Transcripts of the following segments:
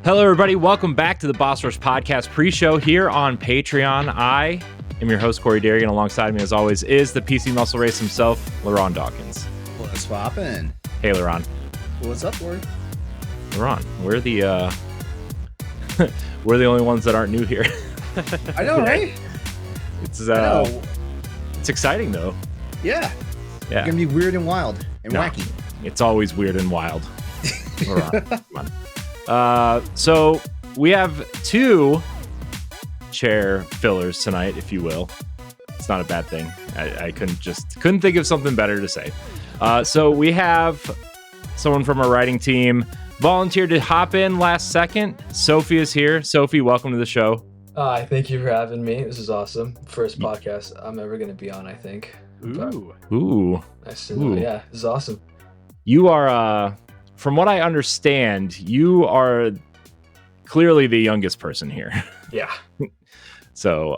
Hello, everybody. Welcome back to the Boss Rush Podcast pre-show here on Patreon. I am your host, Corey Darrigan. Alongside me, as always, is the PC Muscle Race himself, LeRon Dawkins. What's poppin'? Hey, LeRon. What's up, Corey? LeRon, we're the we're the only ones that aren't new here. I know, right? It's exciting though. Yeah. It's gonna be weird and wild and wacky. It's always weird and wild. LeRon, come on. So we have two chair fillers tonight, if you will. It's not a bad thing. I couldn't think of something better to say. So we have someone from our writing team volunteered to hop in last second. Sofi is here. Sofi, welcome to the show. Hi, thank you for having me. This is awesome. First podcast I'm ever going to be on, I think. Ooh. Nice to know. Yeah, this is awesome. You are, from what I understand, you are clearly the youngest person here. Yeah. So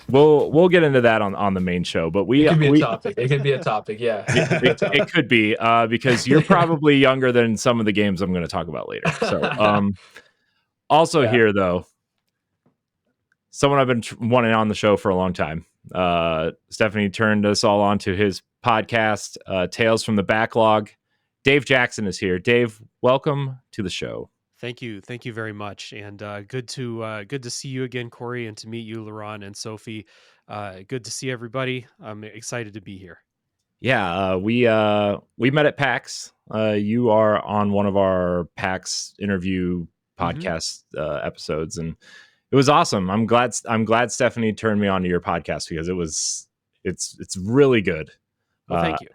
we'll get into that on the main show. But it could be a topic. It could be a topic. Yeah. It could be because you're probably younger than some of the games I'm going to talk about later. So here though, someone I've been wanting on the show for a long time. Stephanie turned us all on to his podcast, Tales from the Backlog. Dave Jackson is here. Dave, welcome to the show. Thank you very much, and good to see you again, Corey, and to meet you, LeRon and Sofi. Good to see everybody. I'm excited to be here. Yeah, we met at PAX. You are on one of our PAX interview podcast episodes, and it was awesome. I'm glad Stephanie turned me on to your podcast because it's really good. Well, thank you.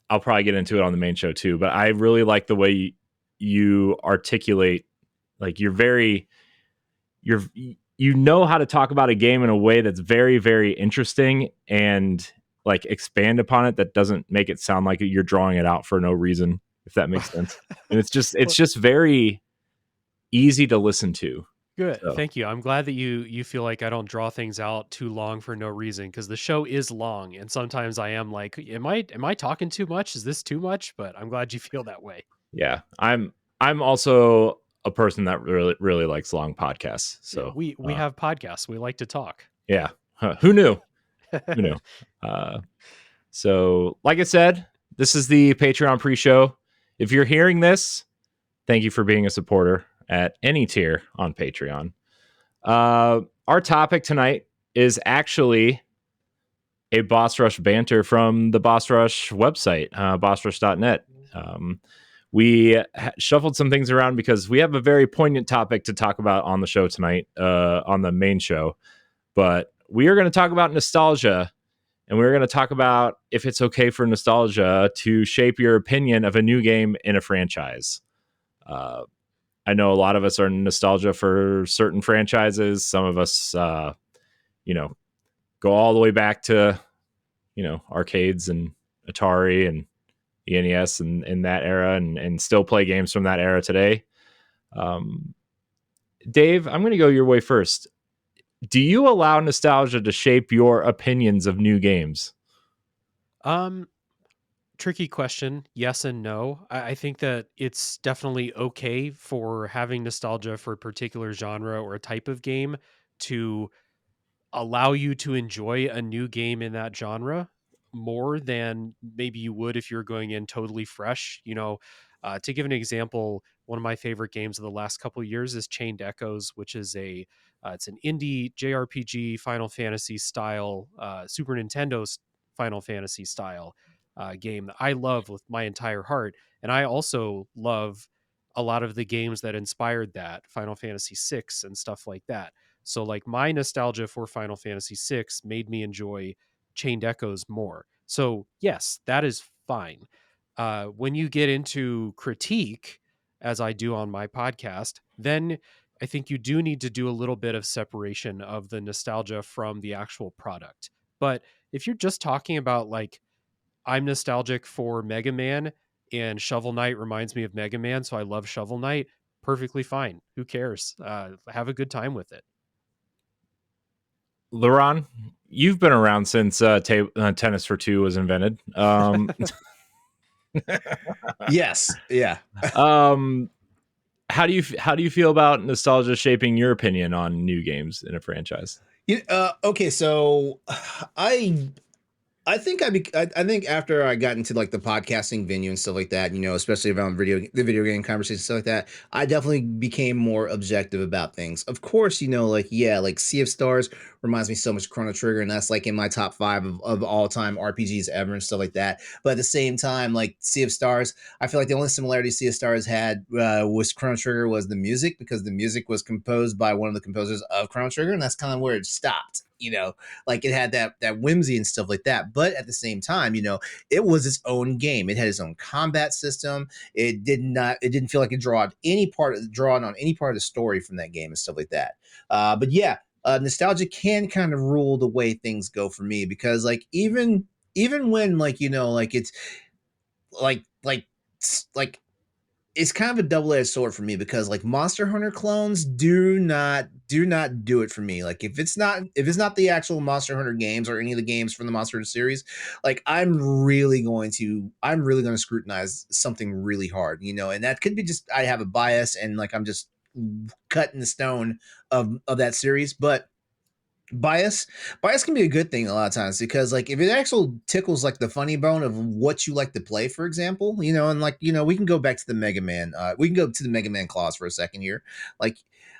I'll probably get into it on the main show too, but I really like the way you articulate, like you know how to talk about a game in a way that's very, very interesting and like expand upon it. That doesn't make it sound like you're drawing it out for no reason, if that makes sense. And it's just very easy to listen to. Good. So. Thank you. I'm glad that you feel like I don't draw things out too long for no reason, because the show is long and sometimes I am like, am I talking too much? Is this too much? But I'm glad you feel that way. Yeah. I'm also a person that really, really likes long podcasts. So we have podcasts. We like to talk. Yeah. Who knew? Who knew? So like I said, this is the Patreon pre-show. If you're hearing this, thank you for being a supporter at any tier on Patreon. Our topic tonight is actually a Boss Rush banter from the Boss Rush website, bossrush.net. We shuffled some things around because we have a very poignant topic to talk about on the show tonight, on the main show. But we are going to talk about nostalgia, and we're going to talk about if it's okay for nostalgia to shape your opinion of a new game in a franchise. I know a lot of us are nostalgia for certain franchises. Some of us, go all the way back to, arcades and Atari and the NES and in that era and still play games from that era today. Dave, I'm going to go your way first. Do you allow nostalgia to shape your opinions of new games? Tricky question. Yes and no. I think that it's definitely okay for having nostalgia for a particular genre or a type of game to allow you to enjoy a new game in that genre more than maybe you would if you're going in totally fresh. To give an example, one of my favorite games of the last couple of years is Chained Echoes, which is it's an indie JRPG Final Fantasy style, Super Nintendo's Final Fantasy style game that I love with my entire heart. And I also love a lot of the games that inspired that, Final Fantasy VI and stuff like that. So like my nostalgia for Final Fantasy VI made me enjoy Chained Echoes more. So yes, that is fine. When you get into critique, as I do on my podcast, then I think you do need to do a little bit of separation of the nostalgia from the actual product. But if you're just talking about like, I'm nostalgic for Mega Man and Shovel Knight reminds me of Mega Man, so I love Shovel Knight, perfectly fine. Who cares? Have a good time with it. LeRon, you've been around since Tennis for Two was invented. Yes. Yeah. How do you feel about nostalgia shaping your opinion on new games in a franchise? Okay, so I think I think after I got into like the podcasting venue and stuff like that, especially around the video game conversation stuff like that, I definitely became more objective about things. Of course, like like Sea of Stars reminds me so much of Chrono Trigger, and that's like in my top 5 of all time RPGs ever and stuff like that. But at the same time, like Sea of Stars, I feel like the only similarity Sea of Stars had with Chrono Trigger was the music, because the music was composed by one of the composers of Chrono Trigger, and that's kind of where it stopped. Like it had that whimsy and stuff like that. But at the same time, it was its own game. It had its own combat system. It didn't feel like it drawing on any part of the story from that game and stuff like that. But yeah, nostalgia can kind of rule the way things go for me, because like even when like like it's like it's kind of a double-edged sword for me, because like Monster Hunter clones do not do it for me. Like if it's not the actual Monster Hunter games or any of the games from the Monster Hunter series, like I'm really going to scrutinize something really hard, and that could be just I have a bias and like I'm just cut in the stone of that series. But bias bias can be a good thing a lot of times, because like if it actually tickles like the funny bone of what you like to play, for example, and like we can go back to the Mega Man, we can go to the Mega Man clause for a second here. Like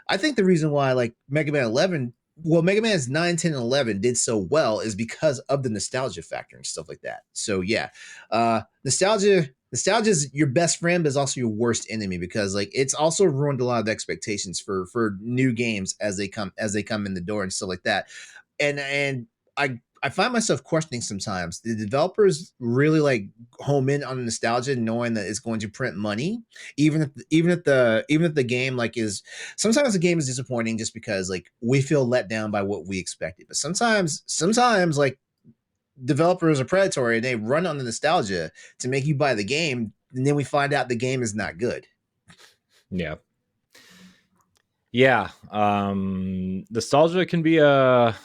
I think the reason why like Mega Man's 9, 10, and 11 did so well is because of the nostalgia factor and stuff like that. So yeah, nostalgia is your best friend, but it's also your worst enemy, because like it's also ruined a lot of expectations for new games as they come in the door and stuff like that. And I find myself questioning sometimes, the developers really like home in on nostalgia, knowing that it's going to print money, even if the game like is sometimes the game is disappointing just because like we feel let down by what we expected. But sometimes like developers are predatory and they run on the nostalgia to make you buy the game, and then we find out the game is not good. Yeah. Yeah. Nostalgia can be a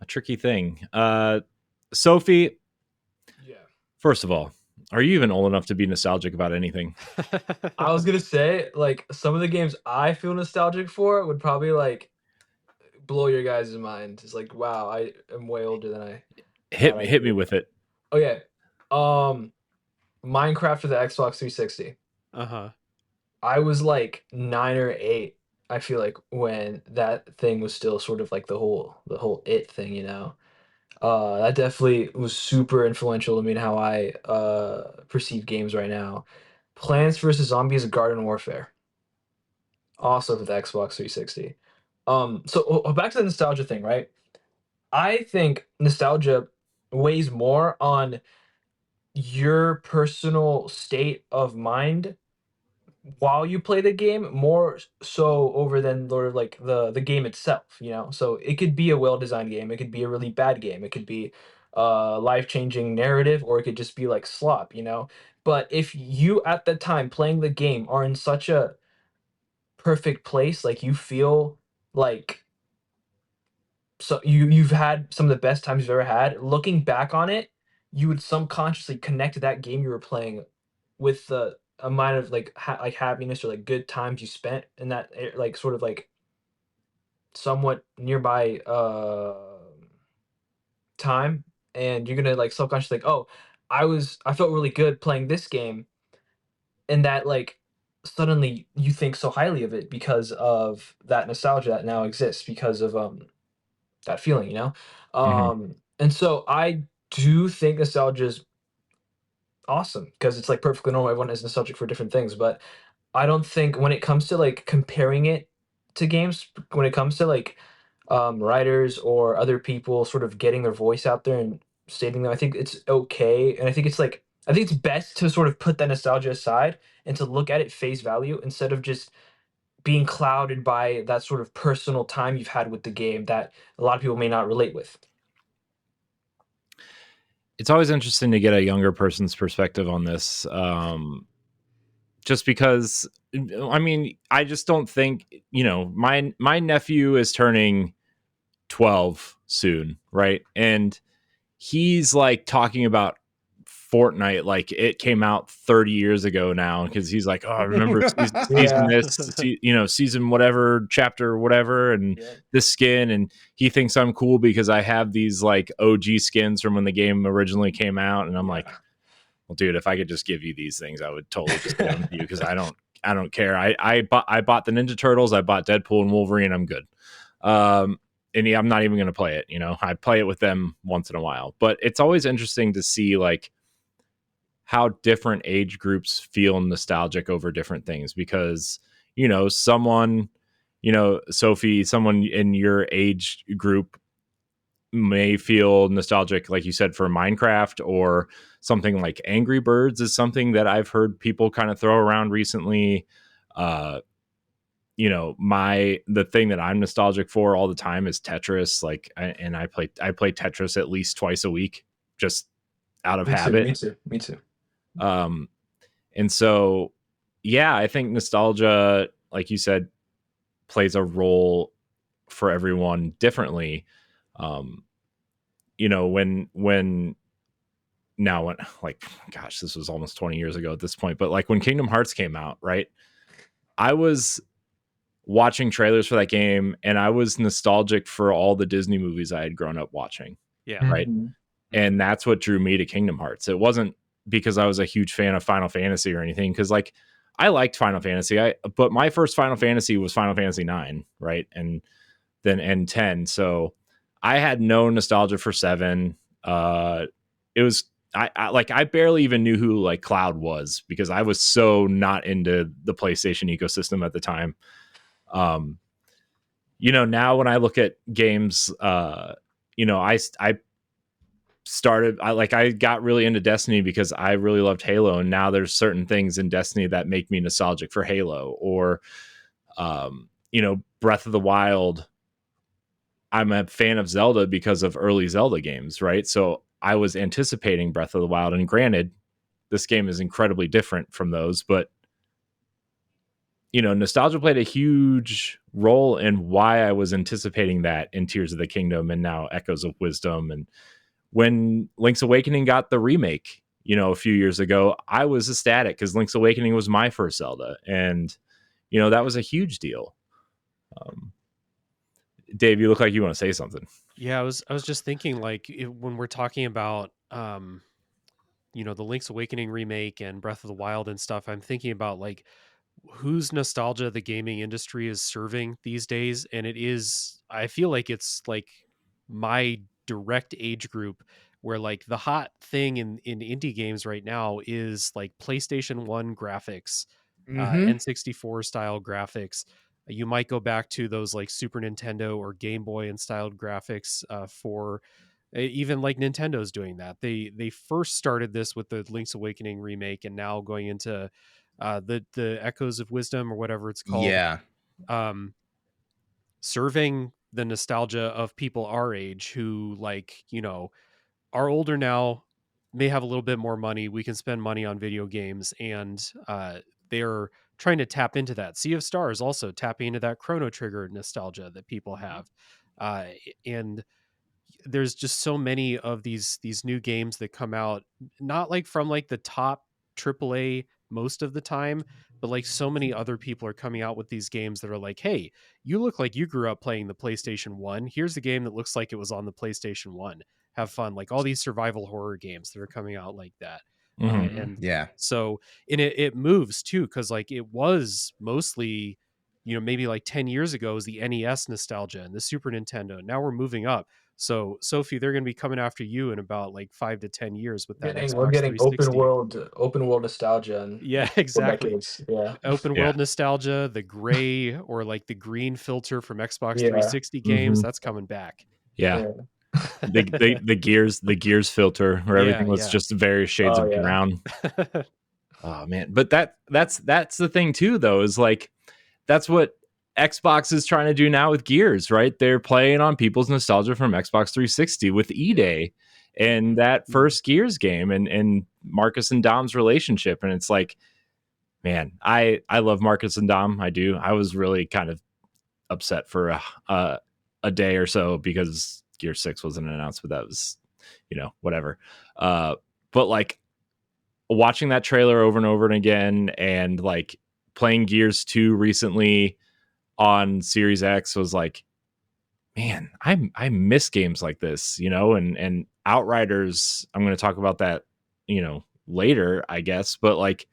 tricky thing. Sophie, Yeah. first of all, are you even old enough to be nostalgic about anything? I was gonna say, like, some of the games I feel nostalgic for would probably like blow your guys' mind. It's like, wow, I am way older than I thought I would Hit me be. with it. Okay. Minecraft for the Xbox 360. Uh-huh. I was like 9 or 8, I feel like, when that thing was still sort of like the whole it thing, you know. That definitely was super influential to me in how I perceive games right now. Plants vs Zombies Garden Warfare, also for the Xbox 360. So back to the nostalgia thing, right? I think nostalgia weighs more on your personal state of mind while you play the game, more so over than sort of like the game itself, you know. So it could be a well-designed game, it could be a really bad game, it could be a life-changing narrative, or it could just be like slop, you know. But if you at the time playing the game are in such a perfect place, like you feel like, so you've had some of the best times you've ever had, looking back on it, you would subconsciously connect to that game you were playing with the amount of like like happiness or like good times you spent in that like sort of like somewhat nearby time, and you're gonna like subconsciously like, oh, I felt really good playing this game, and that like suddenly you think so highly of it because of that nostalgia that now exists because of that feeling, you know. Mhm. And so I do think nostalgia is awesome because it's like perfectly normal. Everyone is nostalgic for different things, but I don't think when it comes to like comparing it to games, when it comes to like writers or other people sort of getting their voice out there and stating them, I think it's okay. And I think it's like, I think it's best to sort of put that nostalgia aside and to look at it face value instead of just being clouded by that sort of personal time you've had with the game that a lot of people may not relate with. It's always interesting to get a younger person's perspective on this. Just because, I mean, I just don't think, my nephew is turning 12 soon, right? And he's like talking about Fortnite like it came out 30 years ago now, because he's like, oh, I remember season Yeah. this, season whatever, chapter whatever, and Yeah. this skin, and he thinks I'm cool because I have these like OG skins from when the game originally came out, and I'm like, well, dude, if I could just give you these things, I would totally just give them to you, because I don't care. I bought the Ninja Turtles, I bought Deadpool and Wolverine, I'm good. And yeah, I'm not even going to play it. I play it with them once in a while, but it's always interesting to see like how different age groups feel nostalgic over different things, because, someone, Sophie, someone in your age group may feel nostalgic, like you said, for Minecraft, or something like Angry Birds is something that I've heard people kind of throw around recently. The thing that I'm nostalgic for all the time is Tetris. Like, I play Tetris at least twice a week, just out of habit. Me too. And so, yeah, I think nostalgia, like you said, plays a role for everyone differently. When like, gosh, this was almost 20 years ago at this point, but like when Kingdom Hearts came out, right? I was watching trailers for that game, and I was nostalgic for all the Disney movies I had grown up watching. Yeah. Right. And that's what drew me to Kingdom Hearts. It wasn't because I was a huge fan of Final Fantasy or anything, because like I liked Final Fantasy. But my first Final Fantasy was Final Fantasy 9, right? And then N10. So I had no nostalgia for 7. It was I barely even knew who like Cloud was, because I was so not into the PlayStation ecosystem at the time. Now when I look at games, I got really into Destiny because I really loved Halo, and now there's certain things in Destiny that make me nostalgic for Halo, or Breath of the Wild. I'm a fan of Zelda because of early Zelda games, right? So I was anticipating Breath of the Wild, and granted, this game is incredibly different from those, but nostalgia played a huge role in why I was anticipating that in Tears of the Kingdom, and now Echoes of Wisdom. And when Link's Awakening got the remake, a few years ago, I was ecstatic, because Link's Awakening was my first Zelda, and that was a huge deal. Dave, you look like you want to say something. Yeah, I was just thinking, like, when we're talking about the Link's Awakening remake and Breath of the Wild and stuff, I'm thinking about like whose nostalgia the gaming industry is serving these days, and I feel like it's like my direct age group, where like the hot thing in indie games right now is like PlayStation 1 graphics, N64 style graphics. You might go back to those like Super Nintendo or Game Boy and styled graphics for even like Nintendo's doing that. They first started this with the Link's Awakening remake, and now going into the Echoes of Wisdom, or whatever it's called. Yeah. Serving the nostalgia of people our age who, like, are older now, may have a little bit more money. We can spend money on video games, and they're trying to tap into that. Sea of Stars also tapping into that Chrono Trigger nostalgia that people have. And there's just so many of these new games that come out, not like from like the top AAA most of the time, but like so many other people are coming out with these games that are like, hey, you look like you grew up playing the PlayStation 1. Here's a game that looks like it was on the PlayStation 1. Have fun. Like all these survival horror games that are coming out like that. And Yeah. so, and it moves too, because like it was mostly, maybe like 10 years ago was the NES nostalgia and the Super Nintendo. Now we're moving up. So Sophie, they're going to be coming after you in about like 5 to 10 years with that Xbox We're getting 360. open world nostalgia, and Yeah, exactly. Yeah, Open world nostalgia, the gray or like the green filter from Xbox Yeah. 360 games, that's coming back. Yeah. The gears filter, where everything was just various shades of brown. Oh man. But that's the thing too, though, is like that's what Xbox is trying to do now with Gears, right? They're playing on people's nostalgia from Xbox 360 with E-Day and that first Gears game, and Marcus and Dom's relationship. And it's like, man, I love Marcus and Dom. I do. I was really kind of upset for a day or so because Gear 6 wasn't announced, but that was, whatever. But like, watching that trailer over and over and again, and like playing Gears 2 recently on Series X was like, man, I miss games like this, and Outriders. I'm going to talk about that, later, I guess, but like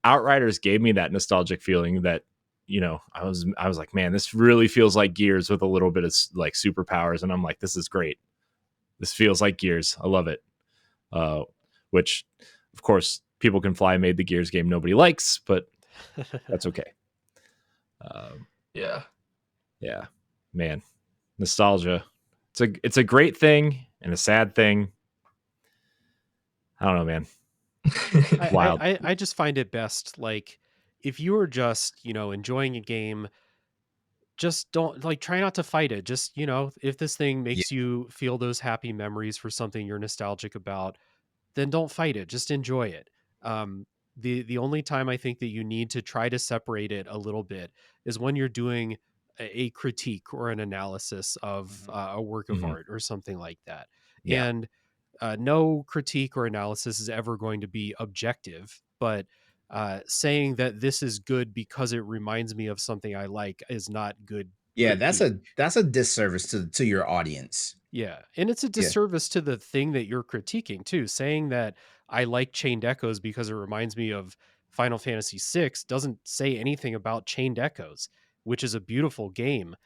Outriders gave me that nostalgic feeling that, I was like, man, this really feels like Gears with a little bit of like superpowers, and I'm like, this is great. This feels like Gears. I love it. Which, of course, People Can Fly made the Gears game nobody likes, but that's okay. Yeah, man, nostalgia. It's a great thing and a sad thing. I don't know, man. Wild. I just find it best, like, if you are just, enjoying a game, just don't, like, try not to fight it. Just, if this thing makes you feel those happy memories for something you're nostalgic about, then don't fight it. Just enjoy it. The only time I think that you need to try to separate it a little bit is when you're doing a critique or an analysis of a work of art or something like that. Yeah. And no critique or analysis is ever going to be objective, but saying that this is good because it reminds me of something I like is not good. Yeah, critique. that's a disservice to your audience. Yeah. And it's a disservice to the thing that you're critiquing too. Saying that I like Chained Echoes because it reminds me of Final Fantasy VI doesn't say anything about Chained Echoes, which is a beautiful game,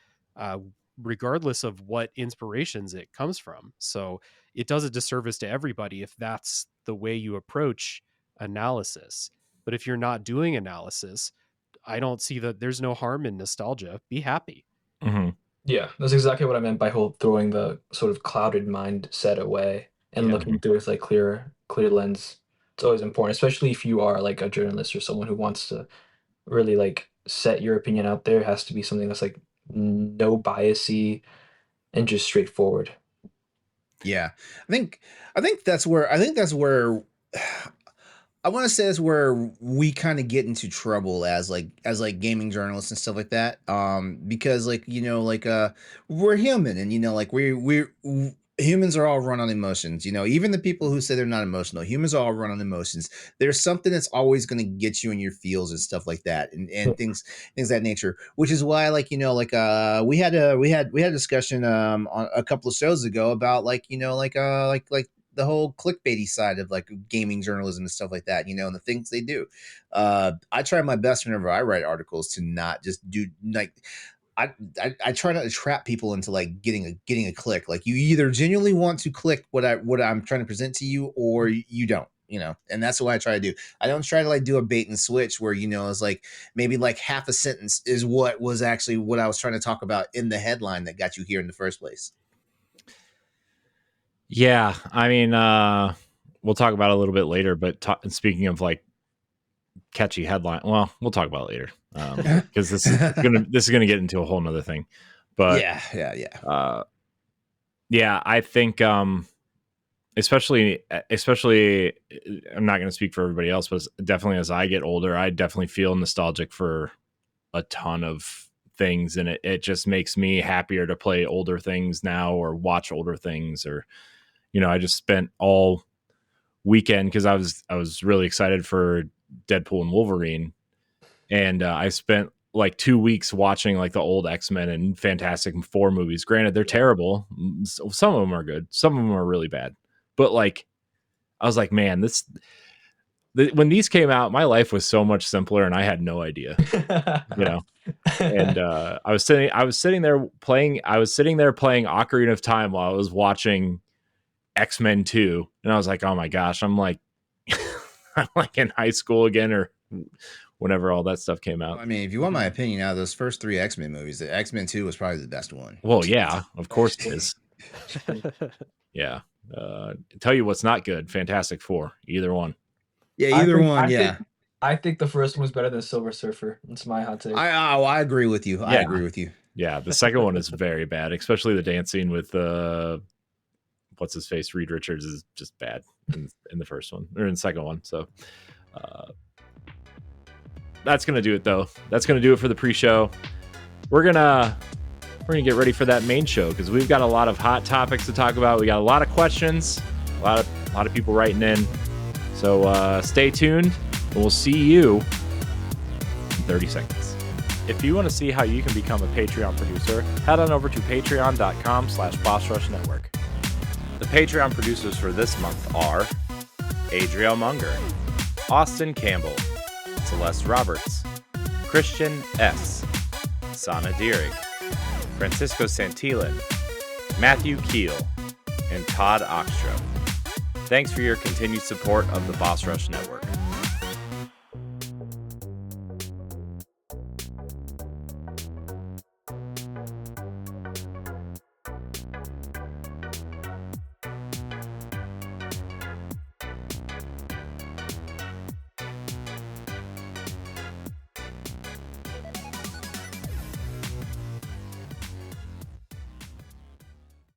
regardless of what inspirations it comes from. So it does a disservice to everybody if that's the way you approach analysis. But if you're not doing analysis, I don't see that there's no harm in nostalgia. Be happy. Mm-hmm. Yeah, that's exactly what I meant by throwing the sort of clouded mindset away and looking through with like clear lens. It's always important, especially if you are like a journalist or someone who wants to really like set your opinion out there. It has to be something that's like no biasy and just straightforward. Yeah. I think that's where I want to say that's where we kind of get into trouble as gaming journalists and stuff like that. Because like, we're human, and like we're humans are all run on emotions. Even the people who say they're not emotional, humans are all run on emotions. There's something that's always going to get you in your feels and stuff like that, and things of that nature. Which is why, we had a discussion on a couple of shows ago about like the whole clickbaity side of like gaming journalism and stuff like that, and the things they do. I try my best whenever I write articles to not just do like. I try not to trap people into like getting a click. Like, you either genuinely want to click what I'm trying to present to you, or you don't. And that's what I try to do. I don't try to like do a bait and switch where it's like maybe like half a sentence is what was actually what I was trying to talk about in the headline that got you here in the first place. Yeah, I mean, we'll talk about it a little bit later, but speaking of like catchy headline, well, we'll talk about it later, because this is gonna get into a whole nother thing. But yeah, I think especially I'm not going to speak for everybody else, but definitely as I get older, I definitely feel nostalgic for a ton of things, and it just makes me happier to play older things now or watch older things. Or I just spent all weekend because I was really excited for Deadpool and Wolverine, and I spent like 2 weeks watching like the old X-Men and Fantastic Four movies. Granted, they're terrible. Some of them are good, some of them are really bad, but like I was like, man, when these came out, my life was so much simpler, and I had no idea. And I was sitting there playing Ocarina of Time while I was watching X-Men 2, and I was like, oh my gosh, I'm like I'm like in high school again, or whenever all that stuff came out. I mean, if you want my opinion, out of those first 3 X-Men movies, the X-Men 2 was probably the best one. Well, yeah, of course it is. Yeah. Tell you what's not good, Fantastic Four, either one. Yeah, either one. I think the first one was better than Silver Surfer. It's my hot take. I agree with you. I agree with you. Yeah, the second one is very bad, especially the dance scene with what's his face, Reed Richards, is just bad in the first one, or in the second one. So that's gonna do it, though. That's gonna do it for the pre-show. We're gonna get ready for that main show, because we've got a lot of hot topics to talk about. We got a lot of questions, a lot of people writing in. So stay tuned, and we'll see you in 30 seconds. If you want to see how you can become a Patreon producer, head on over to patreon.com/BossRushNetwork. The Patreon producers for this month are Adriel Munger, Austin Campbell, Celeste Roberts, Christian S., Sana Dierig, Francisco Santillan, Matthew Keel, and Todd Oxtro. Thanks for your continued support of the Boss Rush Network.